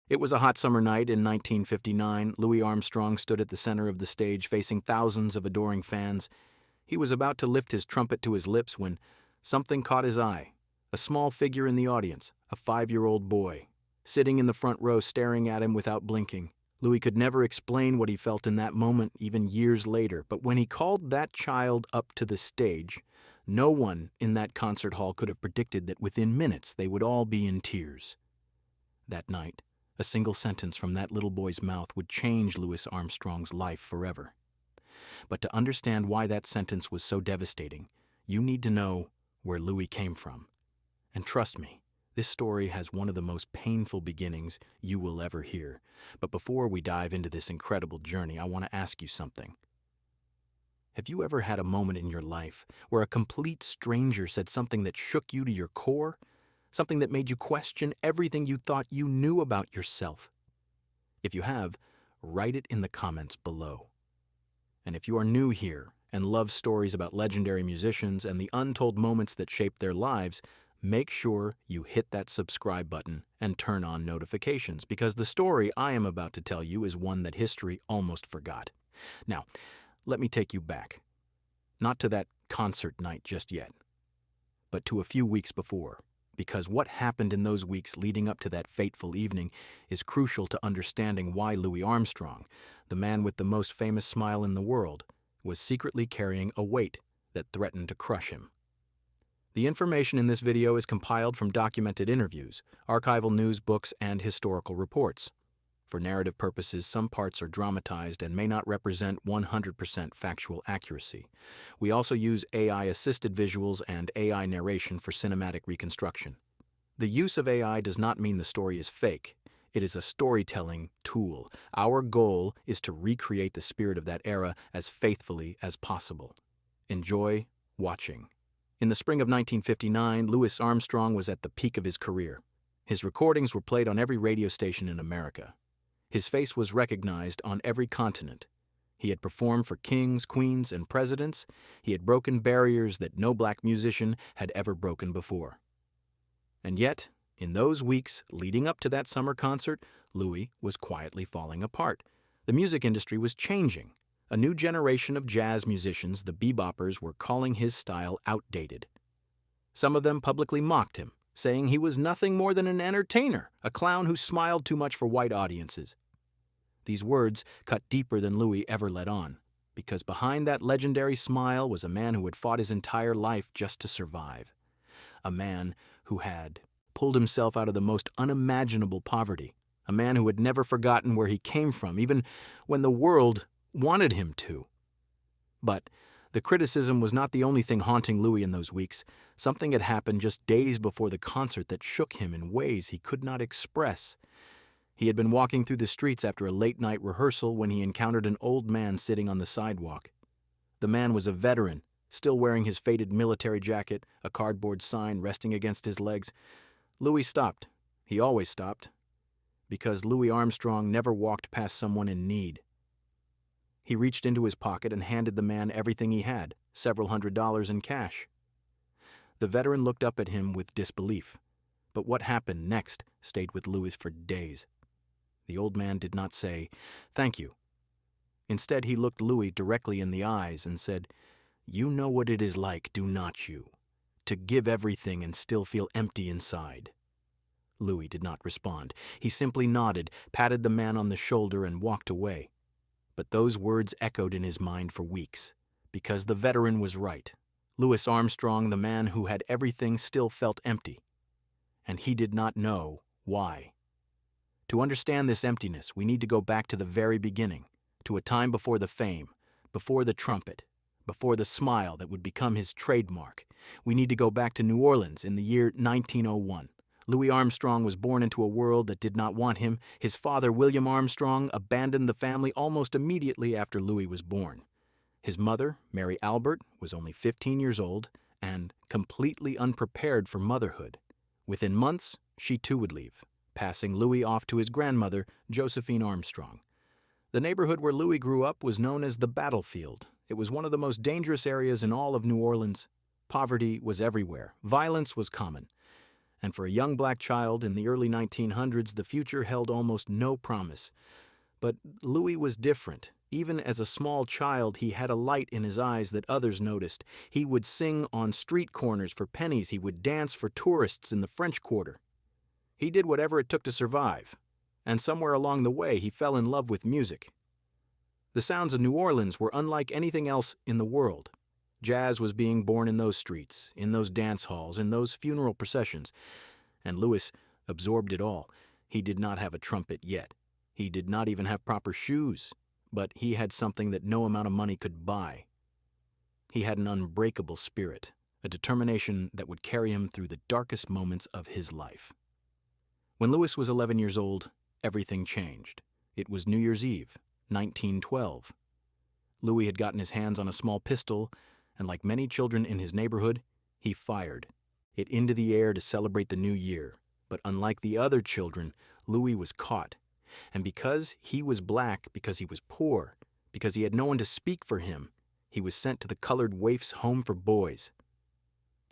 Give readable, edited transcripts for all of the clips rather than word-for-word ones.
It was a hot summer night in 1959. Louis Armstrong stood at the center of the stage facing thousands of adoring fans. He was about to lift his trumpet to his lips when something caught his eye. A small figure in the audience, a 5-year-old boy, sitting in the front row staring at him without blinking. Louis could never explain what he felt in that moment, even years later, but when he called that child up to the stage, no one in that concert hall could have predicted that within minutes they would all be in tears. That night, a single sentence from that little boy's mouth would change Louis Armstrong's life forever. But to understand why that sentence was so devastating, you need to know where Louis came from. And trust me, this story has one of the most painful beginnings you will ever hear. But before we dive into this incredible journey, I want to ask you something. Have you ever had a moment in your life where a complete stranger said something that shook you to your core? Something that made you question everything you thought you knew about yourself? If you have, write it in the comments below. And if you are new here and love stories about legendary musicians and the untold moments that shaped their lives, make sure you hit that subscribe button and turn on notifications, because the story I am about to tell you is one that history almost forgot. Now, let me take you back. Not to that concert night just yet, but to a few weeks before, because what happened in those weeks leading up to that fateful evening is crucial to understanding why Louis Armstrong, the man with the most famous smile in the world, was secretly carrying a weight that threatened to crush him. The information in this video is compiled from documented interviews, archival news, books, and historical reports. For narrative purposes, some parts are dramatized and may not represent 100% factual accuracy. We also use AI-assisted visuals and AI narration for cinematic reconstruction. The use of AI does not mean the story is fake. It is a storytelling tool. Our goal is to recreate the spirit of that era as faithfully as possible. Enjoy watching. In the spring of 1959, Louis Armstrong was at the peak of his career. His recordings were played on every radio station in America. His face was recognized on every continent. He had performed for kings, queens, and presidents. He had broken barriers that no black musician had ever broken before. And yet, in those weeks leading up to that summer concert, Louis was quietly falling apart. The music industry was changing. A new generation of jazz musicians, the beboppers, were calling his style outdated. Some of them publicly mocked him, saying he was nothing more than an entertainer, a clown who smiled too much for white audiences. These words cut deeper than Louis ever let on, because behind that legendary smile was a man who had fought his entire life just to survive. A man who had pulled himself out of the most unimaginable poverty. A man who had never forgotten where he came from, even when the world wanted him to. But the criticism was not the only thing haunting Louis in those weeks. Something had happened just days before the concert that shook him in ways he could not express. He had been walking through the streets after a late-night rehearsal when he encountered an old man sitting on the sidewalk. The man was a veteran, still wearing his faded military jacket, a cardboard sign resting against his legs. Louis stopped. He always stopped, because Louis Armstrong never walked past someone in need. He reached into his pocket and handed the man everything he had, several $100s in cash. The veteran looked up at him with disbelief, but what happened next stayed with Louis for days. The old man did not say, "Thank you." Instead, he looked Louis directly in the eyes and said, "You know what it is like, do not you? To give everything and still feel empty inside." Louis did not respond. He simply nodded, patted the man on the shoulder, and walked away. But those words echoed in his mind for weeks, because the veteran was right. Louis Armstrong, the man who had everything, still felt empty. And he did not know why. To understand this emptiness, we need to go back to the very beginning, to a time before the fame, before the trumpet, before the smile that would become his trademark. We need to go back to New Orleans in the year 1901. Louis Armstrong was born into a world that did not want him. His father, William Armstrong, abandoned the family almost immediately after Louis was born. His mother, Mary Albert, was only 15 years old and completely unprepared for motherhood. Within months, she too would leave, passing Louis off to his grandmother, Josephine Armstrong. The neighborhood where Louis grew up was known as the Battlefield. It was one of the most dangerous areas in all of New Orleans. Poverty was everywhere. Violence was common. And for a young black child in the early 1900s, the future held almost no promise. But Louis was different. Even as a small child, he had a light in his eyes that others noticed. He would sing on street corners for pennies. He would dance for tourists in the French Quarter. He did whatever it took to survive. And somewhere along the way, he fell in love with music. The sounds of New Orleans were unlike anything else in the world. Jazz was being born in those streets, in those dance halls, in those funeral processions. And Louis absorbed it all. He did not have a trumpet yet. He did not even have proper shoes. But he had something that no amount of money could buy. He had an unbreakable spirit, a determination that would carry him through the darkest moments of his life. When Louis was 11 years old, everything changed. It was New Year's Eve, 1912. Louis had gotten his hands on a small pistol, and like many children in his neighborhood, he fired it into the air to celebrate the new year. But unlike the other children, Louis was caught. And because he was black, because he was poor, because he had no one to speak for him, he was sent to the colored waif's home for boys.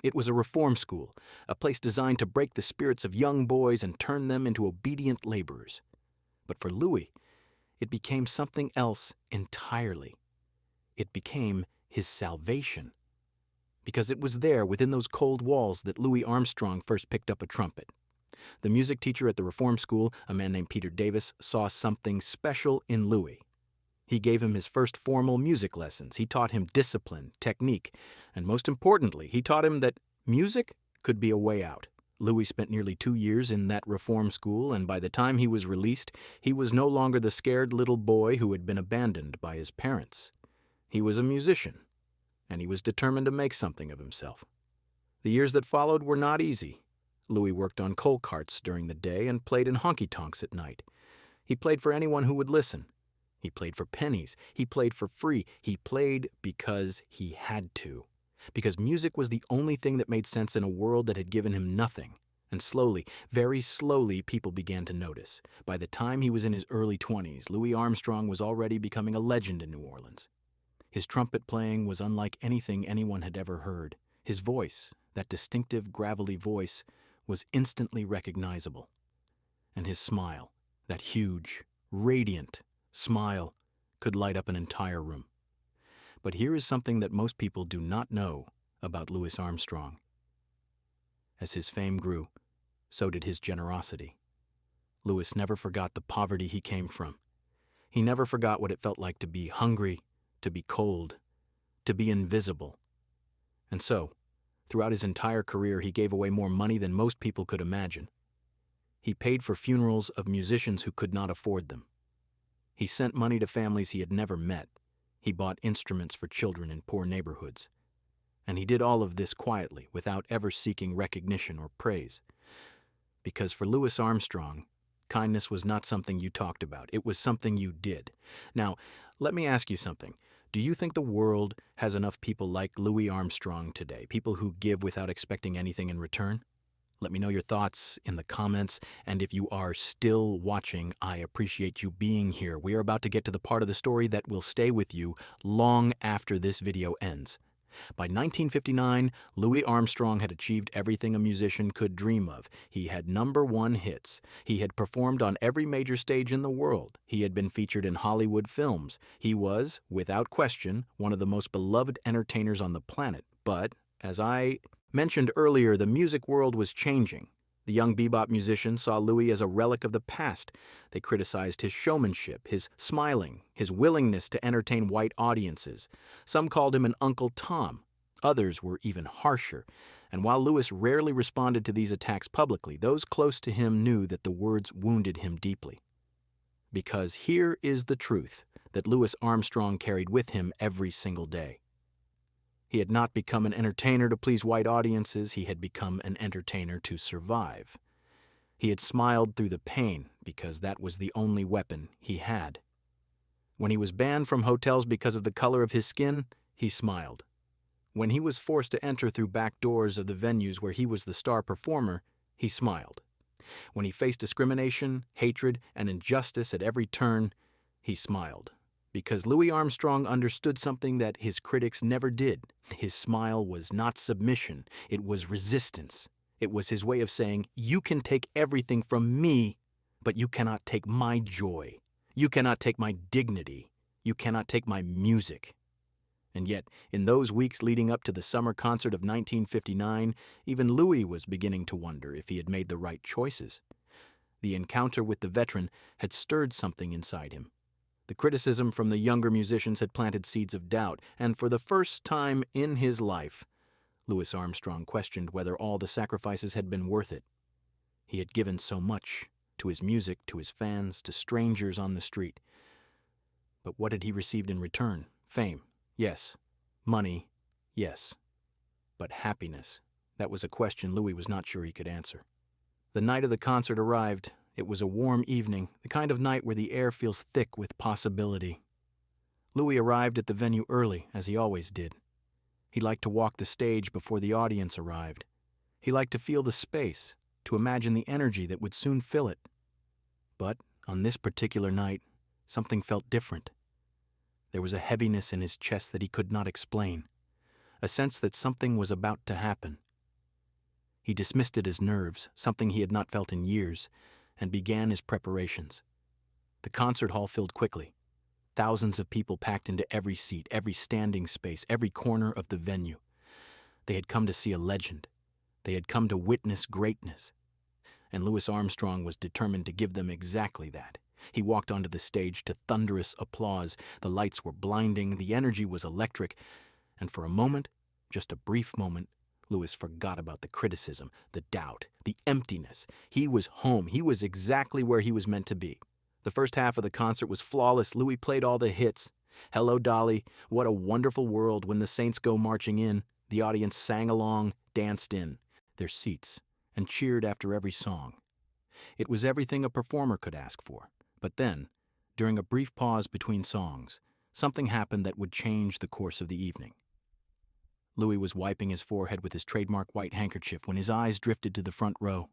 It was a reform school, a place designed to break the spirits of young boys and turn them into obedient laborers. But for Louis, it became something else entirely. It became his salvation. Because it was there, within those cold walls, that Louis Armstrong first picked up a trumpet. The music teacher at the reform school, a man named Peter Davis, saw something special in Louis. He gave him his first formal music lessons. He taught him discipline, technique, and most importantly, he taught him that music could be a way out. Louis spent nearly 2 years in that reform school, and by the time he was released, he was no longer the scared little boy who had been abandoned by his parents. He was a musician, and he was determined to make something of himself. The years that followed were not easy. Louis worked on coal carts during the day and played in honky-tonks at night. He played for anyone who would listen. He played for pennies. He played for free. He played because he had to. Because music was the only thing that made sense in a world that had given him nothing. And slowly, very slowly, people began to notice. By the time he was in his early 20s, Louis Armstrong was already becoming a legend in New Orleans. His trumpet playing was unlike anything anyone had ever heard. His voice, that distinctive, gravelly voice, was instantly recognizable. And his smile, that huge, radiant smile, could light up an entire room. But here is something that most people do not know about Louis Armstrong. As his fame grew, so did his generosity. Louis never forgot the poverty he came from. He never forgot what it felt like to be hungry, to be cold, to be invisible. And so, throughout his entire career, he gave away more money than most people could imagine. He paid for funerals of musicians who could not afford them. He sent money to families he had never met. He bought instruments for children in poor neighborhoods. And he did all of this quietly, without ever seeking recognition or praise. Because for Louis Armstrong, kindness was not something you talked about. It was something you did. Now, let me ask you something. Do you think the world has enough people like Louis Armstrong today, people who give without expecting anything in return? Let me know your thoughts in the comments, and if you are still watching, I appreciate you being here. We are about to get to the part of the story that will stay with you long after this video ends. By 1959, Louis Armstrong had achieved everything a musician could dream of. He had #1 hits. He had performed on every major stage in the world. He had been featured in Hollywood films. He was, without question, one of the most beloved entertainers on the planet. But, as I mentioned earlier, the music world was changing. The young bebop musicians saw Louis as a relic of the past. They criticized his showmanship, his smiling, his willingness to entertain white audiences. Some called him an Uncle Tom. Others were even harsher. And while Louis rarely responded to these attacks publicly, those close to him knew that the words wounded him deeply. Because here is the truth that Louis Armstrong carried with him every single day. He had not become an entertainer to please white audiences. He had become an entertainer to survive. He had smiled through the pain because that was the only weapon he had. When he was banned from hotels because of the color of his skin, he smiled. When he was forced to enter through back doors of the venues where he was the star performer, he smiled. When he faced discrimination, hatred, and injustice at every turn, he smiled. Because Louis Armstrong understood something that his critics never did. His smile was not submission, it was resistance. It was his way of saying, "You can take everything from me, but you cannot take my joy. You cannot take my dignity. You cannot take my music." And yet, in those weeks leading up to the summer concert of 1959, even Louis was beginning to wonder if he had made the right choices. The encounter with the veteran had stirred something inside him. The criticism from the younger musicians had planted seeds of doubt, and for the first time in his life, Louis Armstrong questioned whether all the sacrifices had been worth it. He had given so much, to his music, to his fans, to strangers on the street. But what had he received in return? Fame, yes. Money, yes. But happiness, that was a question Louis was not sure he could answer. The night of the concert arrived. It was a warm evening, the kind of night where the air feels thick with possibility. Louis arrived at the venue early, as he always did. He liked to walk the stage before the audience arrived. He liked to feel the space, to imagine the energy that would soon fill it. But on this particular night, something felt different. There was a heaviness in his chest that he could not explain, a sense that something was about to happen. He dismissed it as nerves, something he had not felt in years, and began his preparations. The concert hall filled quickly. Thousands of people packed into every seat, every standing space, every corner of the venue. They had come to see a legend. They had come to witness greatness. And Louis Armstrong was determined to give them exactly that. He walked onto the stage to thunderous applause. The lights were blinding, the energy was electric, and for a moment, just a brief moment, Louis forgot about the criticism, the doubt, the emptiness. He was home. He was exactly where he was meant to be. The first half of the concert was flawless. Louis played all the hits. Hello, Dolly, What a Wonderful World, When the Saints Go Marching In. The audience sang along, danced in their seats, and cheered after every song. It was everything a performer could ask for. But then, during a brief pause between songs, something happened that would change the course of the evening. Louis was wiping his forehead with his trademark white handkerchief when his eyes drifted to the front row.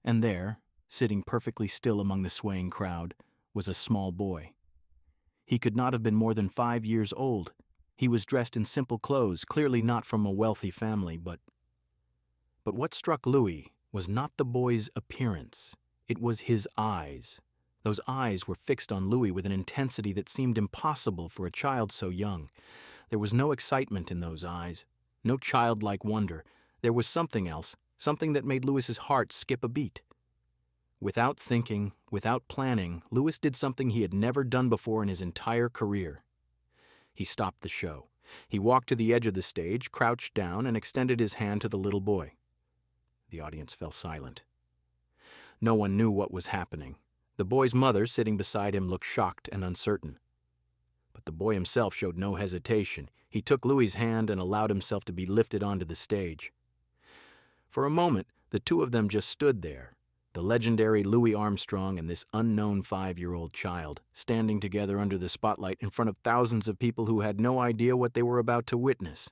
And there, sitting perfectly still among the swaying crowd, was a small boy. He could not have been more than 5 years old. He was dressed in simple clothes, clearly not from a wealthy family, but what struck Louis was not the boy's appearance. It was his eyes. Those eyes were fixed on Louis with an intensity that seemed impossible for a child so young. There was no excitement in those eyes, no childlike wonder. There was something else, something that made Louis's heart skip a beat. Without thinking, without planning, Louis did something he had never done before in his entire career. He stopped the show. He walked to the edge of the stage, crouched down, and extended his hand to the little boy. The audience fell silent. No one knew what was happening. The boy's mother, sitting beside him, looked shocked and uncertain. But the boy himself showed no hesitation. He took Louis's hand and allowed himself to be lifted onto the stage. For a moment, the two of them just stood there, the legendary Louis Armstrong and this unknown 5-year-old child, standing together under the spotlight in front of thousands of people who had no idea what they were about to witness.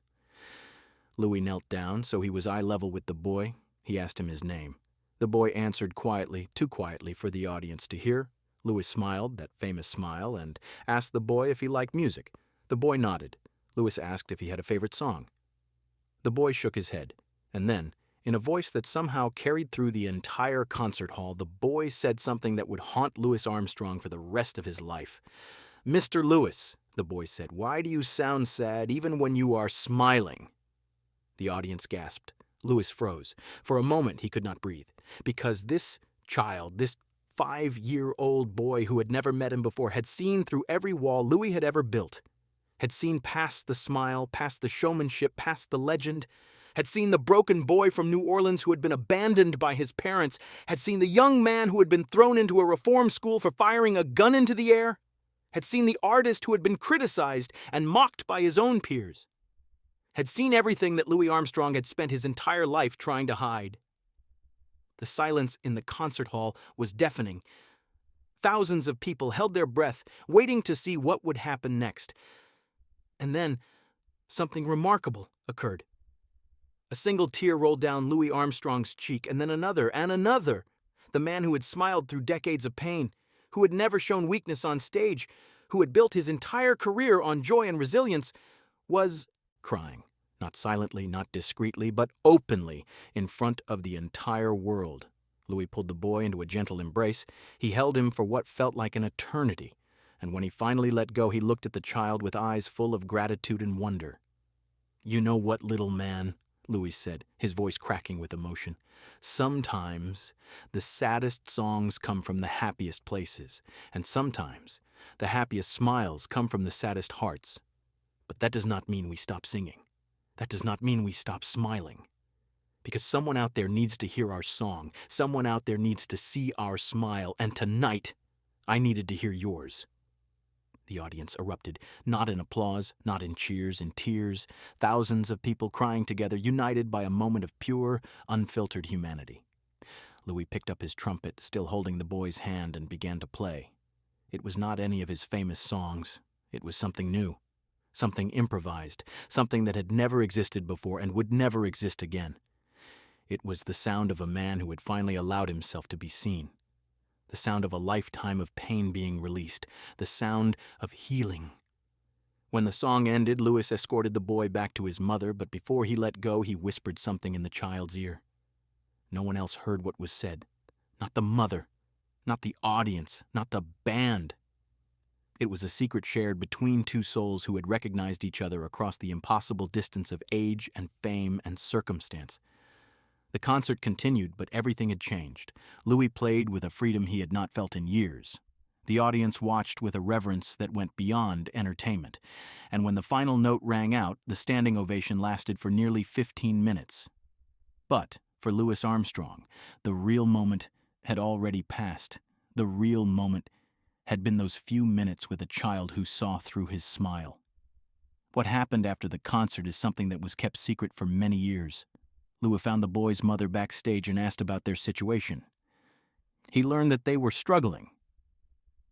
Louis knelt down so he was eye level with the boy. He asked him his name. The boy answered quietly, too quietly for the audience to hear. Louis smiled, that famous smile, and asked the boy if he liked music. The boy nodded. Louis asked if he had a favorite song. The boy shook his head, and then, in a voice that somehow carried through the entire concert hall, the boy said something that would haunt Louis Armstrong for the rest of his life. "Mr. Louis," the boy said, "why do you sound sad even when you are smiling?" The audience gasped. Louis froze. For a moment he could not breathe, because this child, this 5-year-old boy who had never met him before, had seen through every wall Louis had ever built, had seen past the smile, past the showmanship, past the legend, had seen the broken boy from New Orleans who had been abandoned by his parents, had seen the young man who had been thrown into a reform school for firing a gun into the air, had seen the artist who had been criticized and mocked by his own peers, had seen everything that Louis Armstrong had spent his entire life trying to hide. The silence in the concert hall was deafening. Thousands of people held their breath, waiting to see what would happen next. And then, something remarkable occurred. A single tear rolled down Louis Armstrong's cheek, and then another and another. The man who had smiled through decades of pain, who had never shown weakness on stage, who had built his entire career on joy and resilience, was crying. Not silently, not discreetly, but openly, in front of the entire world. Louis pulled the boy into a gentle embrace. He held him for what felt like an eternity, and when he finally let go, he looked at the child with eyes full of gratitude and wonder. "You know what, little man?" Louis said, his voice cracking with emotion. "Sometimes the saddest songs come from the happiest places, and sometimes the happiest smiles come from the saddest hearts. But that does not mean we stop singing. That does not mean we stop smiling. Because someone out there needs to hear our song. Someone out there needs to see our smile. And tonight, I needed to hear yours." The audience erupted, not in applause, not in cheers, in tears. Thousands of people crying together, united by a moment of pure, unfiltered humanity. Louis picked up his trumpet, still holding the boy's hand, and began to play. It was not any of his famous songs. It was something new. Something improvised, something that had never existed before and would never exist again. It was the sound of a man who had finally allowed himself to be seen. The sound of a lifetime of pain being released. The sound of healing. When the song ended, Louis escorted the boy back to his mother, but before he let go, he whispered something in the child's ear. No one else heard what was said. Not the mother, not the audience, not the band. It was a secret shared between two souls who had recognized each other across the impossible distance of age and fame and circumstance. The concert continued, but everything had changed. Louis played with a freedom he had not felt in years. The audience watched with a reverence that went beyond entertainment, and when the final note rang out, the standing ovation lasted for nearly 15 minutes. But for Louis Armstrong, the real moment had already passed. The real moment had been those few minutes with a child who saw through his smile. What happened after the concert is something that was kept secret for many years. Louis found the boy's mother backstage and asked about their situation. He learned that they were struggling.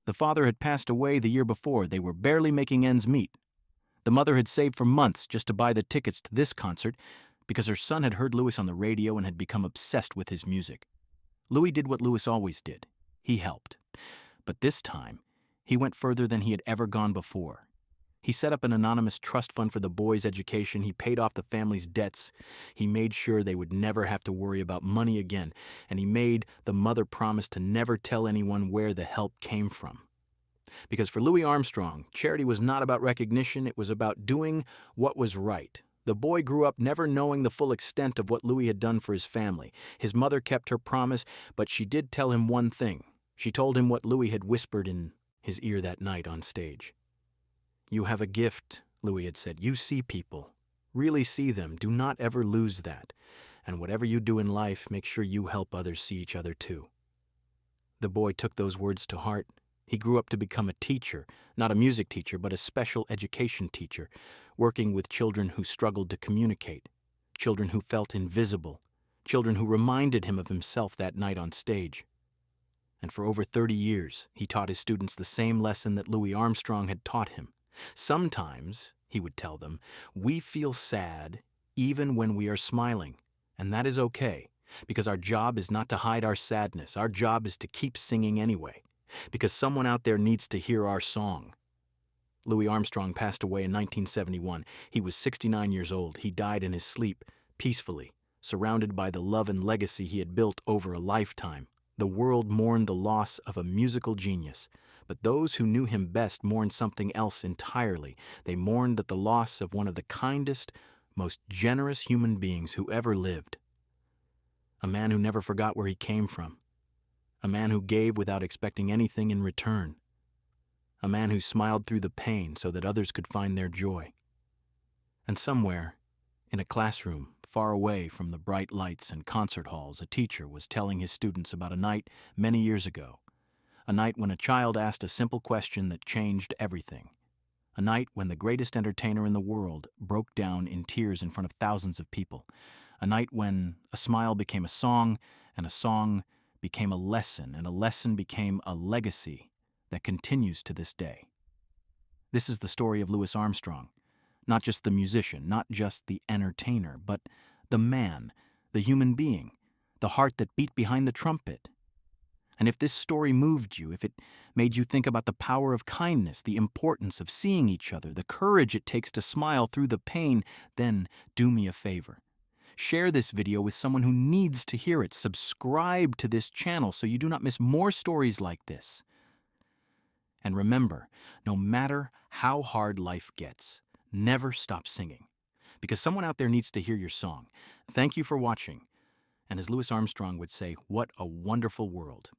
The father had passed away the year before. They were barely making ends meet. The mother had saved for months just to buy the tickets to this concert because her son had heard Louis on the radio and had become obsessed with his music. Louis did what Louis always did. He helped. But this time, he went further than he had ever gone before. He set up an anonymous trust fund for the boys' education. He paid off the family's debts. He made sure they would never have to worry about money again. And he made the mother promise to never tell anyone where the help came from. Because for Louis Armstrong, charity was not about recognition. It was about doing what was right. The boy grew up never knowing the full extent of what Louis had done for his family. His mother kept her promise, but she did tell him one thing. She told him what Louis had whispered in his ear that night on stage. "You have a gift," Louis had said. "You see people. Really see them. Do not ever lose that. And whatever you do in life, make sure you help others see each other too." The boy took those words to heart. He grew up to become a teacher, not a music teacher, but a special education teacher, working with children who struggled to communicate, children who felt invisible, children who reminded him of himself that night on stage. And for over 30 years, he taught his students the same lesson that Louis Armstrong had taught him. Sometimes, he would tell them, we feel sad even when we are smiling, and that is okay, because our job is not to hide our sadness. Our job is to keep singing anyway, because someone out there needs to hear our song. Louis Armstrong passed away in 1971. He was 69 years old. He died in his sleep, peacefully, surrounded by the love and legacy he had built over a lifetime. The world mourned the loss of a musical genius, but those who knew him best mourned something else entirely. They mourned at the loss of one of the kindest, most generous human beings who ever lived. A man who never forgot where he came from. A man who gave without expecting anything in return. A man who smiled through the pain so that others could find their joy. And somewhere, in a classroom, far away from the bright lights and concert halls, a teacher was telling his students about a night many years ago. A night when a child asked a simple question that changed everything. A night when the greatest entertainer in the world broke down in tears in front of thousands of people. A night when a smile became a song, and a song became a lesson, and a lesson became a legacy that continues to this day. This is the story of Louis Armstrong. Not just the musician, not just the entertainer, but the man, the human being, the heart that beat behind the trumpet. And if this story moved you, if it made you think about the power of kindness, the importance of seeing each other, the courage it takes to smile through the pain, then do me a favor. Share this video with someone who needs to hear it. Subscribe to this channel so you do not miss more stories like this. And remember, no matter how hard life gets, never stop singing, because someone out there needs to hear your song. Thank you for watching. And as Louis Armstrong would say, what a wonderful world.